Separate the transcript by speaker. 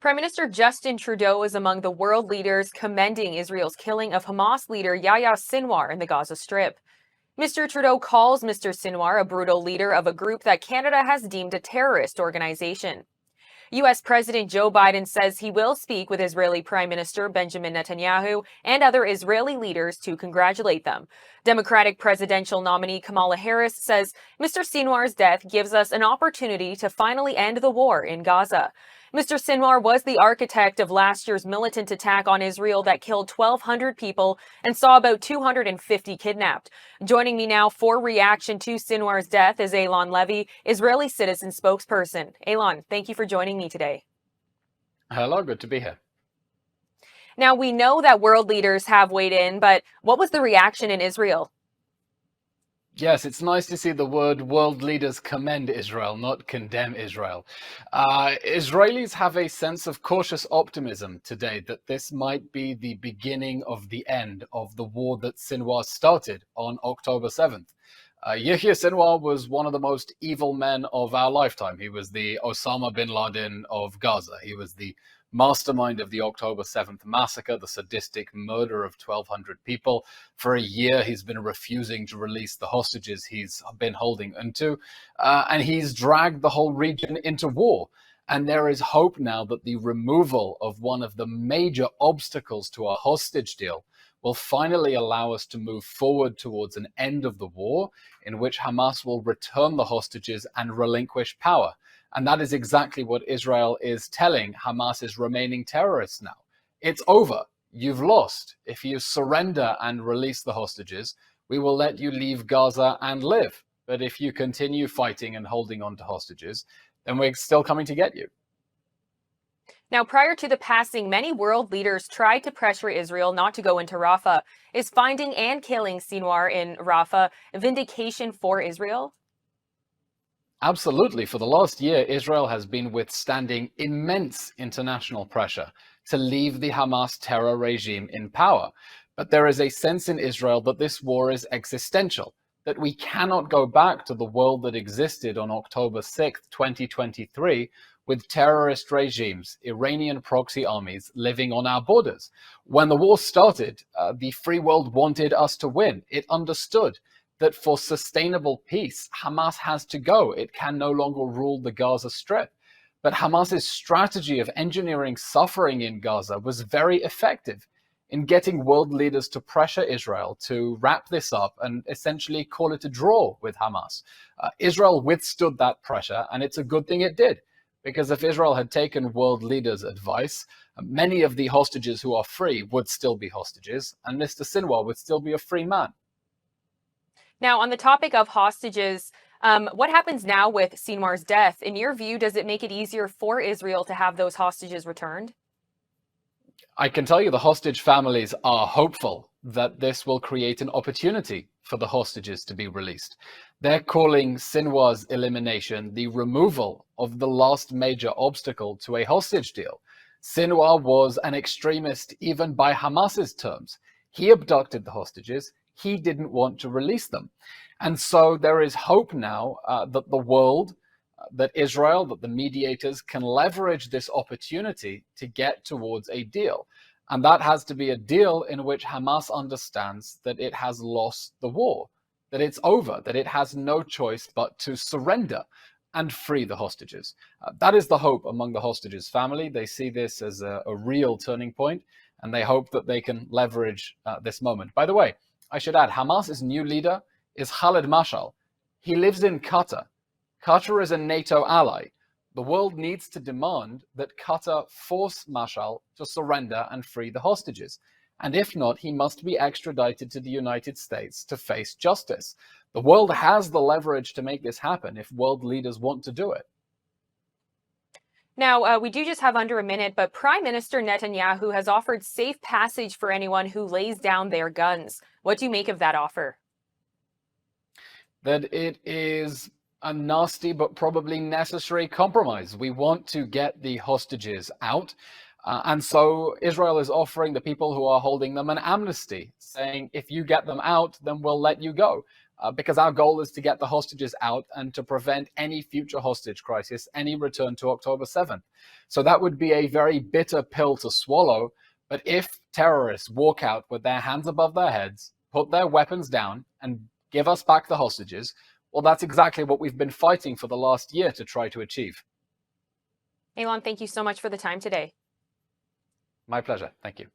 Speaker 1: Prime Minister Justin Trudeau is among the world leaders commending Israel's killing of Hamas leader Yahya Sinwar in the Gaza Strip. Mr. Trudeau calls Mr. Sinwar a brutal leader of a group that Canada has deemed a terrorist organization. U.S. President Joe Biden says he will speak with Israeli Prime Minister Benjamin Netanyahu and other Israeli leaders to congratulate them. Democratic presidential nominee Kamala Harris says Mr. Sinwar's death gives us an opportunity to finally end the war in Gaza. Mr. Sinwar was the architect of last year's militant attack on Israel that killed 1,200 people and saw about 250 kidnapped. Joining me now for reaction to Sinwar's death is Eylon Levy, Israeli citizen spokesperson. Eylon, thank you for joining me today.
Speaker 2: Hello, good to be here.
Speaker 1: Now, we know that world leaders have weighed in, but what was the reaction in Israel?
Speaker 2: Yes, it's nice to see the word world leaders commend Israel, not condemn Israel. Israelis have a sense of cautious optimism today that this might be the beginning of the end of the war that Sinwar started on October 7th. Yahya Sinwar was one of the most evil men of our lifetime. He was the Osama bin Laden of Gaza. He was the mastermind of the October 7th massacre, the sadistic murder of 1,200 people. For a year, he's been refusing to release the hostages he's been holding onto, and he's dragged the whole region into war. And there is hope now that the removal of one of the major obstacles to our hostage deal will finally allow us to move forward towards an end of the war in which Hamas will return the hostages and relinquish power. And that is exactly what Israel is telling Hamas's remaining terrorists now. It's over. You've lost. If you surrender and release the hostages, we will let you leave Gaza and live. But if you continue fighting and holding on to hostages, then we're still coming to get you.
Speaker 1: Now, prior to the passing, many world leaders tried to pressure Israel not to go into Rafah. Is finding and killing Sinwar in Rafah a vindication for Israel?
Speaker 2: Absolutely. For the last year, Israel has been withstanding immense international pressure to leave the Hamas terror regime in power. But there is a sense in Israel that this war is existential, that we cannot go back to the world that existed on October 6th, 2023, with terrorist regimes, Iranian proxy armies living on our borders. When the war started, the free world wanted us to win. It understood that for sustainable peace, Hamas has to go. It can no longer rule the Gaza Strip. But Hamas's strategy of engineering suffering in Gaza was very effective in getting world leaders to pressure Israel to wrap this up and essentially call it a draw with Hamas. Israel withstood that pressure, and it's a good thing it did, because if Israel had taken world leaders' advice, many of the hostages who are free would still be hostages, and Mr. Sinwar would still be a free man.
Speaker 1: Now, on the topic of hostages, what happens now with Sinwar's death? In your view, does it make it easier for Israel to have those hostages returned?
Speaker 2: I can tell you the hostage families are hopeful that this will create an opportunity for the hostages to be released. They're calling Sinwar's elimination the removal of the last major obstacle to a hostage deal. Sinwar was an extremist even by Hamas's terms. He abducted the hostages. He didn't want to release them. And so there is hope now that the world, that Israel, that the mediators can leverage this opportunity to get towards a deal. And that has to be a deal in which Hamas understands that it has lost the war, that it's over, that it has no choice but to surrender and free the hostages. That is the hope among the hostages family. They see this as a real turning point, and they hope that they can leverage this moment. By the way, I should add, Hamas's new leader is Khaled Mashal. He lives in Qatar. Qatar is a NATO ally. The world needs to demand that Qatar force Mashal to surrender and free the hostages. And if not, he must be extradited to the United States to face justice. The world has the leverage to make this happen if world leaders want to do it.
Speaker 1: Now, we do just have under a minute, but Prime Minister Netanyahu has offered safe passage for anyone who lays down their guns. What do you make of that offer?
Speaker 2: That it is a nasty but probably necessary compromise. We want to get the hostages out. And so Israel is offering the people who are holding them an amnesty, saying, if you get them out, then we'll let you go. because our goal is to get the hostages out and to prevent any future hostage crisis, any return to October 7th. So that would be a very bitter pill to swallow. But if terrorists walk out with their hands above their heads, put their weapons down, and give us back the hostages, well, that's exactly what we've been fighting for the last year to try to achieve.
Speaker 1: Eylon, thank you so much for the time today.
Speaker 2: My pleasure. Thank you.